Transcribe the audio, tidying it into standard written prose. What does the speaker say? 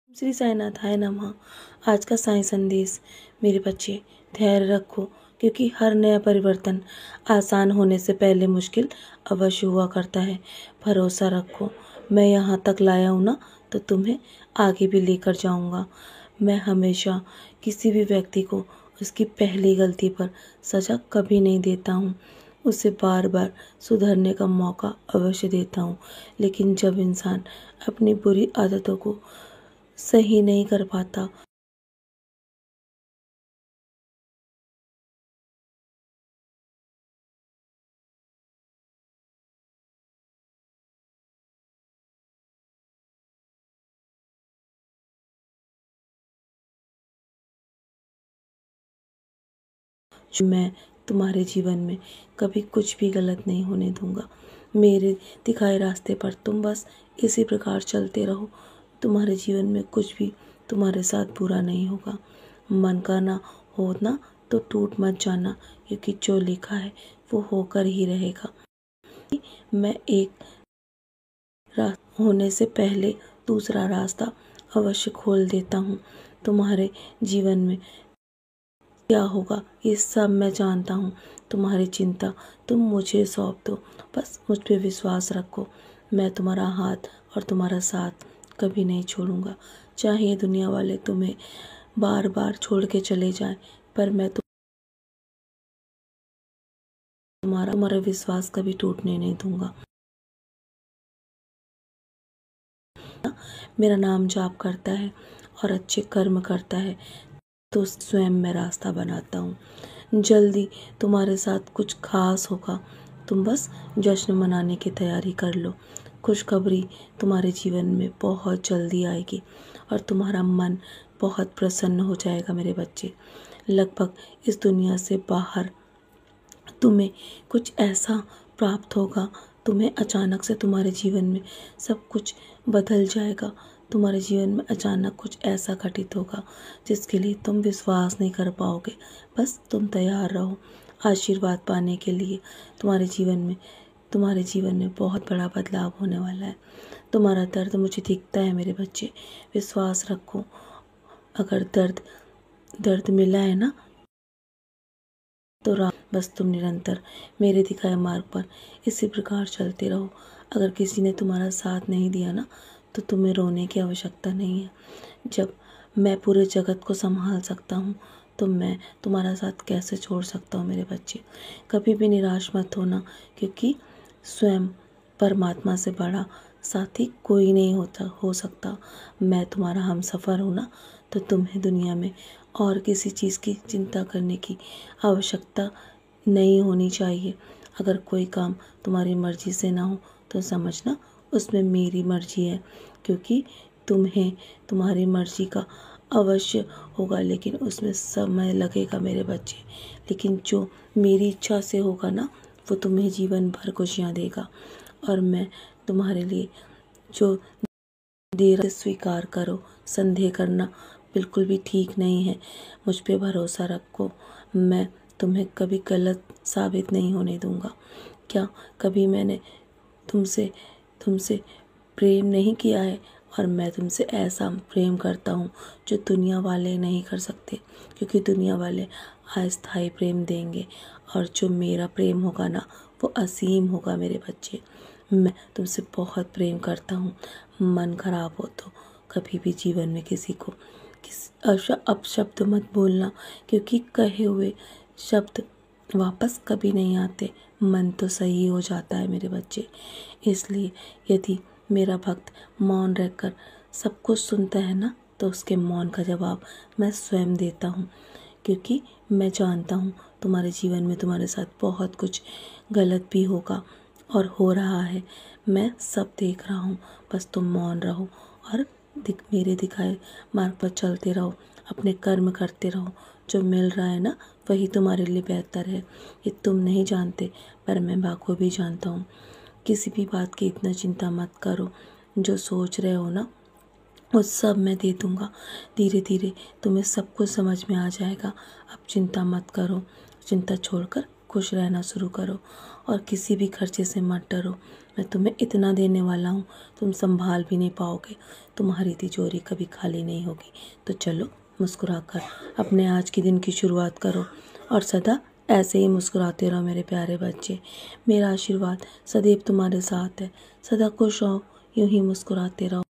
श्री साईनाथाय नमः। आज का साईं संदेश। मेरे बच्चे, धैर्य रखो, क्योंकि हर नया परिवर्तन आसान होने से पहले मुश्किल अवश्य हुआ करता है। भरोसा रखो, मैं यहाँ तक लाया हूँ ना, तो तुम्हें आगे भी लेकर जाऊँगा। मैं हमेशा किसी भी व्यक्ति को उसकी पहली गलती पर सज़ा कभी नहीं देता हूँ। उसे बार बार सुधरने का मौका अवश्य देता हूँ। लेकिन जब इंसान अपनी बुरी आदतों को सही नहीं कर पाता, मैं तुम्हारे जीवन में कभी कुछ भी गलत नहीं होने दूंगा। मेरे दिखाए रास्ते पर तुम बस इसी प्रकार चलते रहो। तुम्हारे जीवन में कुछ भी तुम्हारे साथ बुरा नहीं होगा। मन का ना हो ना तो टूट मत जाना, क्योंकि जो लिखा है वो होकर ही रहेगा। मैं एक रास्ता होने से पहले दूसरा रास्ता अवश्य खोल देता हूँ। तुम्हारे जीवन में क्या होगा ये सब मैं जानता हूँ। तुम्हारी चिंता तुम मुझे सौंप दो, बस मुझ पे विश्वास रखो। मैं तुम्हारा हाथ और तुम्हारा साथ कभी नहीं छोड़ूंगा। चाहे दुनिया वाले तुम्हें बार बार छोड़ के चले जाएं, पर मैं तुम्हारा विश्वास कभी टूटने नहीं दूंगा। मेरा नाम जाप करता है और अच्छे कर्म करता है तो स्वयं मैं रास्ता बनाता हूँ। जल्दी तुम्हारे साथ कुछ खास होगा। तुम बस जश्न मनाने की तैयारी कर लो। खुशखबरी तुम्हारे जीवन में बहुत जल्दी आएगी और तुम्हारा मन बहुत प्रसन्न हो जाएगा। मेरे बच्चे, लगभग इस दुनिया से बाहर तुम्हें कुछ ऐसा प्राप्त होगा। तुम्हें अचानक से तुम्हारे जीवन में सब कुछ बदल जाएगा। तुम्हारे जीवन में अचानक कुछ ऐसा घटित होगा जिसके लिए तुम विश्वास नहीं कर पाओगे। बस तुम तैयार रहो आशीर्वाद पाने के लिए। तुम्हारे जीवन में बहुत बड़ा बदलाव होने वाला है। तुम्हारा दर्द मुझे दिखता है मेरे बच्चे, विश्वास रखो। अगर दर्द मिला है ना, तो बस तुम निरंतर मेरे दिखाए मार्ग पर इसी प्रकार चलते रहो। अगर किसी ने तुम्हारा साथ नहीं दिया ना, तो तुम्हें रोने की आवश्यकता नहीं है। जब मैं पूरे जगत को संभाल सकता हूँ, तो मैं तुम्हारा साथ कैसे छोड़ सकता हूँ। मेरे बच्चे, कभी भी निराश मत होना, क्योंकि स्वयं परमात्मा से बड़ा साथी कोई नहीं हो सकता। मैं तुम्हारा हमसफ़र हूँ ना, तो तुम्हें दुनिया में और किसी चीज़ की चिंता करने की आवश्यकता नहीं होनी चाहिए। अगर कोई काम तुम्हारी मर्जी से ना हो, तो समझना उसमें मेरी मर्जी है, क्योंकि तुम्हें तुम्हारी मर्जी का अवश्य होगा, लेकिन उसमें समय लगेगा मेरे बच्चे। लेकिन जो मेरी इच्छा से होगा ना, वो तुम्हें जीवन भर खुशियाँ देगा। और मैं तुम्हारे लिए जो दे रहा स्वीकार करो। संदेह करना बिल्कुल भी ठीक नहीं है। मुझ पे भरोसा रखो, मैं तुम्हें कभी गलत साबित नहीं होने दूंगा। क्या कभी मैंने तुमसे तुमसे प्रेम नहीं किया है? और मैं तुमसे ऐसा प्रेम करता हूँ जो दुनिया वाले नहीं कर सकते, क्योंकि दुनिया वाले अस्थायी प्रेम देंगे, और जो मेरा प्रेम होगा ना, वो असीम होगा। मेरे बच्चे, मैं तुमसे बहुत प्रेम करता हूँ। मन खराब हो तो कभी भी जीवन में किसी को अपशब्द मत बोलना, क्योंकि कहे हुए शब्द वापस कभी नहीं आते। मन तो सही हो जाता है मेरे बच्चे। इसलिए यदि मेरा भक्त मौन रहकर सब कुछ सुनता है ना, तो उसके मौन का जवाब मैं स्वयं देता हूँ, क्योंकि मैं जानता हूँ तुम्हारे जीवन में तुम्हारे साथ बहुत कुछ गलत भी होगा और हो रहा है। मैं सब देख रहा हूँ। बस तुम मौन रहो और मेरे दिखाए मार्ग पर चलते रहो, अपने कर्म करते रहो। जो मिल रहा है ना, वही तुम्हारे लिए बेहतर है। ये तुम नहीं जानते, पर मैं बाखूबी जानता हूँ। किसी भी बात की इतना चिंता मत करो। जो सोच रहे हो ना, वो सब मैं दे दूँगा। धीरे धीरे तुम्हें सब कुछ समझ में आ जाएगा। अब चिंता मत करो, चिंता छोड़कर खुश रहना शुरू करो और किसी भी खर्चे से मत डरो। मैं तुम्हें इतना देने वाला हूँ, तुम संभाल भी नहीं पाओगे। तुम्हारी तिजोरी कभी खाली नहीं होगी। तो चलो मुस्कुराकर अपने आज के दिन की शुरुआत करो और सदा ऐसे ही मुस्कुराते रहो मेरे प्यारे बच्चे। मेरा आशीर्वाद सदैव तुम्हारे साथ है। सदा खुश रहो, यूं ही मुस्कुराते रहो।